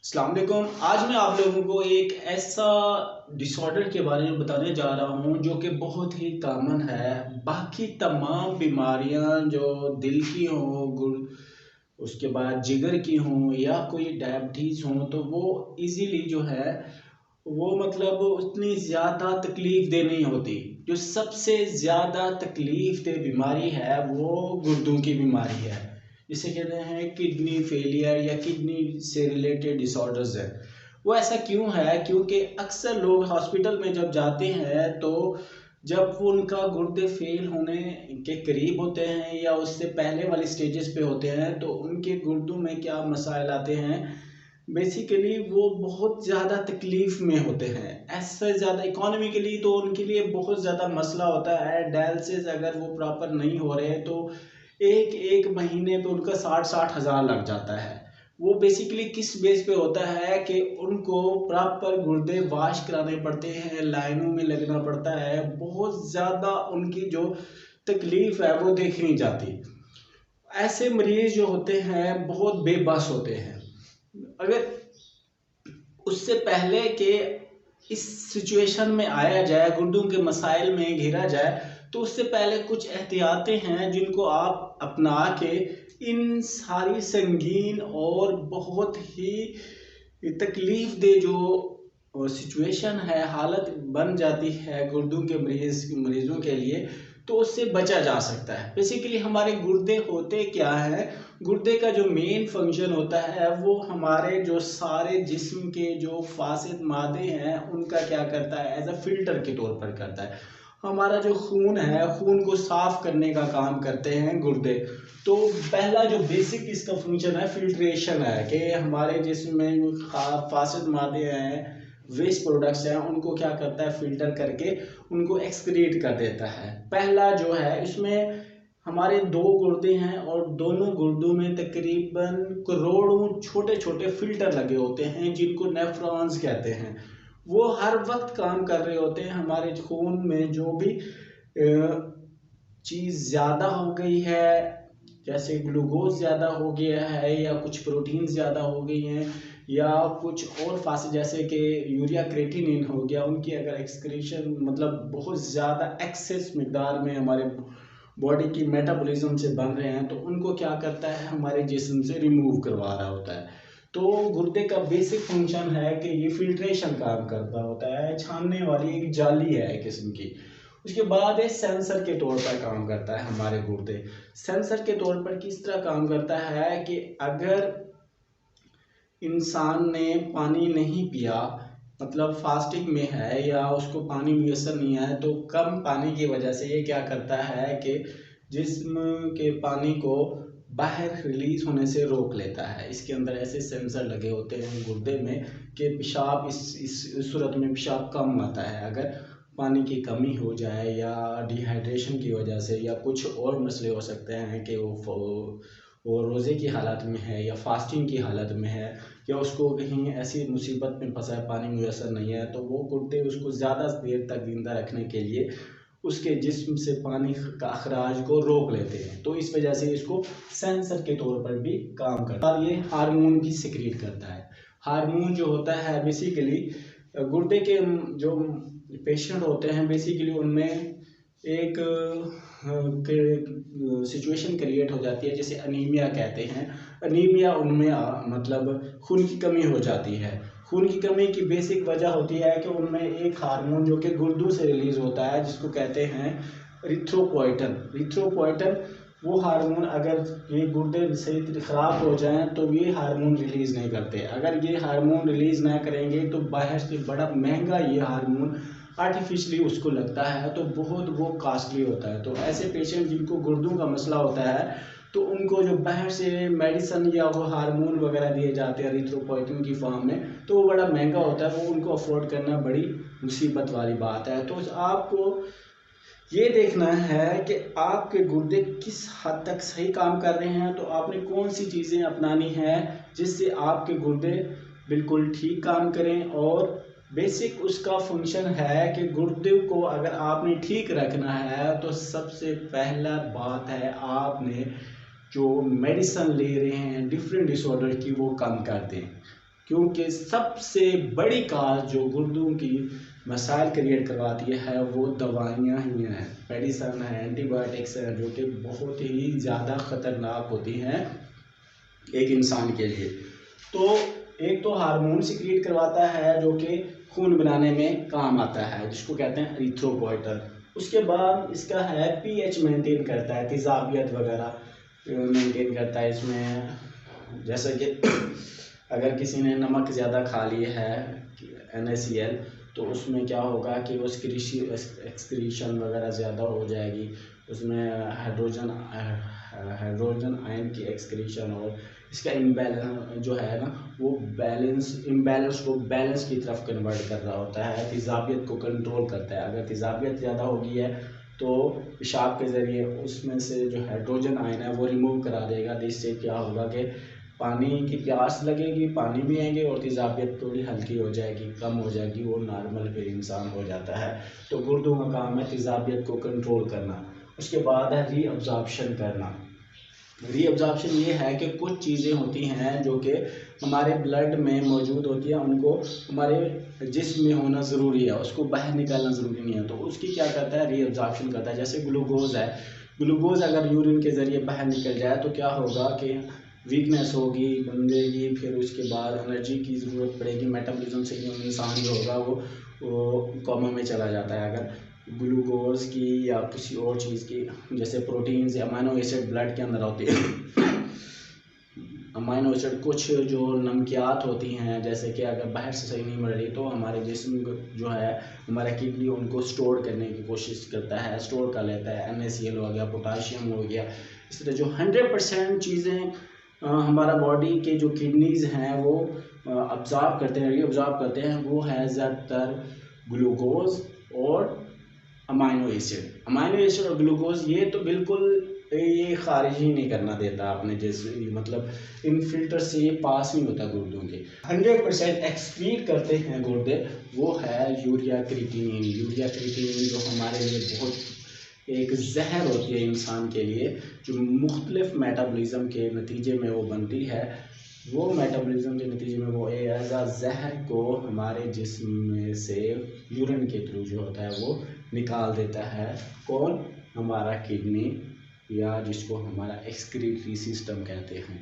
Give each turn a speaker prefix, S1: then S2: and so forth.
S1: अस्सलाम वालेकुम। आज मैं आप लोगों को एक ऐसा डिसऑर्डर के बारे में बताने जा रहा हूँ जो कि बहुत ही कॉमन है। बाकी तमाम बीमारियाँ जो दिल की हों, उसके बाद जिगर की हों या कोई डायबिटीज़ हों तो वो इजीली जो है वो मतलब उतनी ज़्यादा तकलीफ़ दह नहीं होती। जो सबसे ज़्यादा तकलीफ़ दह बीमारी है वो गुर्दों की बीमारी है, जिसे कहते हैं किडनी फेलियर या किडनी से रिलेटेड डिसऑर्डर्स है। वो ऐसा क्यों है? क्योंकि अक्सर लोग हॉस्पिटल में जब जाते हैं तो जब वो उनका गुर्दे फेल होने के करीब होते हैं या उससे पहले वाली स्टेजेस पे होते हैं तो उनके गुर्दों में क्या मसाइल आते हैं। बेसिकली वो बहुत ज़्यादा तकलीफ़ में होते हैं। ऐसे ज़्यादा इकोनॉमिकली तो उनके लिए बहुत ज़्यादा मसला होता है। डायलिसिस अगर वो प्रॉपर नहीं हो रहे तो एक एक महीने पे उनका 60-60 हज़ार लग जाता है। वो बेसिकली किस बेस पे होता है कि उनको प्रॉपर गुर्दे वॉश कराने पड़ते हैं, लाइनों में लगना पड़ता है। बहुत ज़्यादा उनकी जो तकलीफ़ है वो देखी नहीं जाती। ऐसे मरीज़ जो होते हैं बहुत बेबस होते हैं। अगर उससे पहले कि इस सिचुएशन में आया जाए, गुर्दों के मसाइल में घिरा जाए, तो उससे पहले कुछ एहतियातें हैं जिनको आप अपना के इन सारी संगीन और बहुत ही तकलीफ दे जो सिचुएशन है, हालत बन जाती है गुर्दों के मरीजों के लिए, तो उससे बचा जा सकता है। बेसिकली हमारे गुर्दे होते क्या है? गुर्दे का जो मेन फंक्शन होता है वो हमारे जो सारे जिस्म के जो फासिद मादे हैं उनका क्या करता है, एज अ फिल्टर के तौर पर करता है। हमारा जो खून है, खून को साफ करने का काम करते हैं गुर्दे। तो पहला जो बेसिक इसका फंक्शन है फिल्ट्रेशन है कि हमारे जिस्म में फासिद मादे हैं, वेस्ट प्रोडक्ट्स हैं, उनको क्या करता है, फिल्टर करके उनको एक्सक्रीट कर देता है। पहला जो है इसमें हमारे दो गुर्दे हैं और दोनों गुर्दों में तकरीबन करोड़ों छोटे छोटे फिल्टर लगे होते हैं जिनको नेफ्रॉन्स कहते हैं। वो हर वक्त काम कर रहे होते हैं। हमारे खून में जो भी चीज़ ज़्यादा हो गई है, जैसे ग्लूकोज ज़्यादा हो गया है या कुछ प्रोटीन ज़्यादा हो गई हैं या कुछ और फास्ट जैसे कि यूरिया क्रेटिनिन हो गया, उनकी अगर एक्सक्रीशन मतलब बहुत ज़्यादा एक्सेस मिकदार में हमारे बॉडी की मेटाबॉलिज्म से बन रहे हैं तो उनको क्या करता है, हमारे जिस्म से रिमूव करवा रहा होता है। तो गुर्दे का बेसिक फंक्शन है कि ये फिल्ट्रेशन काम करता होता है, छानने वाली एक जाली है एक किस्म की। उसके बाद ये सेंसर के तौर पर काम करता है हमारे गुर्दे। सेंसर के तौर पर किस तरह काम करता है कि अगर इंसान ने पानी नहीं पिया, मतलब फास्टिंग में है या उसको पानी मुयसर नहीं है, तो कम पानी की वजह से ये क्या करता है कि जिस्म के पानी को बाहर रिलीज होने से रोक लेता है। इसके अंदर ऐसे सेंसर लगे होते हैं गुर्दे में कि पेशाब इस सूरत में पेशाब कम आता है। अगर पानी की कमी हो जाए या डिहाइड्रेशन की वजह से या कुछ और मसले हो सकते हैं कि वो रोज़े की हालत में है या फास्टिंग की हालत में है या उसको कहीं ऐसी मुसीबत में फंसा है, पानी मुयसर नहीं है, तो वो गुर्दे उसको ज़्यादा देर तक जिंदा रखने के लिए उसके जिस्म से पानी का अखराज को रोक लेते हैं। तो इस वजह से इसको सेंसर के तौर पर भी काम करता है। और ये हार्मोन भी सिक्रीट करता है। हार्मोन जो होता है बेसिकली गुर्दे के जो पेशेंट होते हैं बेसिकली उनमें एक सिचुएशन क्रिएट हो जाती है जिसे अनीमिया कहते हैं। अनीमिया उनमें मतलब खून की कमी हो जाती है। खून की कमी की बेसिक वजह होती है कि उनमें एक हार्मोन जो कि गुर्दों से रिलीज होता है जिसको कहते हैं इरिथ्रोपोइटन। इरिथ्रोपोइटन वो हार्मोन अगर ये गुर्दे सही ख़राब हो जाएं तो ये हार्मोन रिलीज़ नहीं करते। अगर ये हार्मोन रिलीज़ ना करेंगे तो बाहर से बड़ा महंगा ये हार्मोन आर्टिफिशली उसको लगता है तो बहुत वो कॉस्टली होता है। तो ऐसे पेशेंट जिनको गुर्दों का मसला होता है तो उनको जो बाहर से मेडिसन या वो हार्मोन वगैरह दिए जाते हैं इरिथ्रोपोइटिन की फॉर्म में, तो वो बड़ा महंगा होता है, वो उनको अफोर्ड करना बड़ी मुसीबत वाली बात है। तो आपको ये देखना है कि आपके गुर्दे किस हद तक सही काम कर रहे हैं। तो आपने कौन सी चीज़ें अपनानी है जिससे आपके गुर्दे बिल्कुल ठीक काम करें। और बेसिक उसका फंक्शन है कि गुर्दे को अगर आपने ठीक रखना है तो सबसे पहला बात है आपने जो मेडिसिन ले रहे हैं डिफरेंट डिसऑर्डर की वो कम कर दें। क्योंकि सबसे बड़ी काज जो गुर्दों की मसाइल क्रिएट करवाती है वो दवाइयाँ ही हैं, मेडिसन है, एंटीबायोटिक्स है, जो कि बहुत ही ज़्यादा ख़तरनाक होती हैं एक इंसान के लिए। तो एक तो हार्मोन सिक्रीट करवाता है जो कि खून बनाने में काम आता है, जिसको कहते हैं एरिथ्रोपोइटन। उसके बाद इसका है पीएच मेंटेन करता है, तेज़ाबियत वगैरह मेंटेन करता है इसमें। जैसे कि अगर किसी ने नमक ज़्यादा खा लिया है NaCl, तो उसमें क्या होगा कि वो एक्सक्रीशन वगैरह ज़्यादा हो जाएगी, उसमें हाइड्रोजन आयन की एक्सक्रीशन, और इसका इम्बैलेंस जो है ना वो इम्बैलेंस को बैलेंस की तरफ कन्वर्ट कर रहा होता है, तेज़ाबियत को कंट्रोल करता है। अगर तेज़ाबियत ज़्यादा होगी है तो पेशाब के ज़रिए उसमें से जो हाइड्रोजन आयन है वो रिमूव करा देगा, जिससे क्या होगा कि पानी की प्यास लगेगी, पानी भी आएंगे और तेज़ाबियत थोड़ी हल्की हो जाएगी, कम हो जाएगी, वो नॉर्मल फिर इंसान हो जाता है। तो गुर्दों का काम है तेज़ाबियत को कंट्रोल करना। उसके बाद है रीअब्जॉर्प्शन करना। रीअब्जॉर्प्शन ये है कि कुछ चीज़ें होती हैं जो कि हमारे ब्लड में मौजूद होती है, उनको हमारे जिस्म में होना ज़रूरी है, उसको बाहर निकालना ज़रूरी नहीं है, तो उसकी क्या करता है, रीअब्जॉर्प्शन करता है। जैसे ग्लूकोज है, ग्लूकोज अगर यूरिन के ज़रिए बाहर निकल जाए तो क्या होगा कि वीकनेस होगी बंदे की, फिर उसके बाद एनर्जी की ज़रूरत पड़ेगी, मेटाबॉलिज्म से इंसान जो होगा वो कोमा में चला जाता है। अगर ग्लूकोज की या किसी और चीज़ की, जैसे प्रोटीन्स या अमाइनो एसिड ब्लड के अंदर होती है अमाइनो एसिड कुछ जो नमकियात होती हैं, जैसे कि अगर बाहर से सही नहीं मिल रही तो हमारे जिस्म जो है, हमारा किडनी उनको स्टोर करने की कोशिश करता है, स्टोर कर लेता है। NaCl हो गया, पोटाशियम हो गया, इस तरह जो 100% चीज़ें हमारा बॉडी के जो किडनीज हैं वो अब्जॉर्ब करते हैं, रीअब्जॉर्ब करते हैं, वो है ज़्यादातर ग्लूकोज और अमाइनो एसिड और ग्लूकोज। ये तो बिल्कुल ये खारिज ही नहीं करना देता आपने, जैसे मतलब इन फिल्टर से ये पास नहीं होता गुर्दों के। 100% एक्सक्रीट करते हैं गुर्दे, वो है यूरिया क्रिएटिनिन। यूरिया क्रिएटिनिन जो हमारे लिए बहुत एक जहर होती है इंसान के लिए, जो मुख्तलिफ मेटाबॉलिज्म के नतीजे में वो बनती है, वो मेटाबॉलिज्म के नतीजे में वो एज अ जहर को हमारे जिस्म में से यूरिन के थ्रू जो होता है वो निकाल देता है। कौन? हमारा किडनी, या जिसको हमारा एक्सक्रीटरी सिस्टम कहते हैं।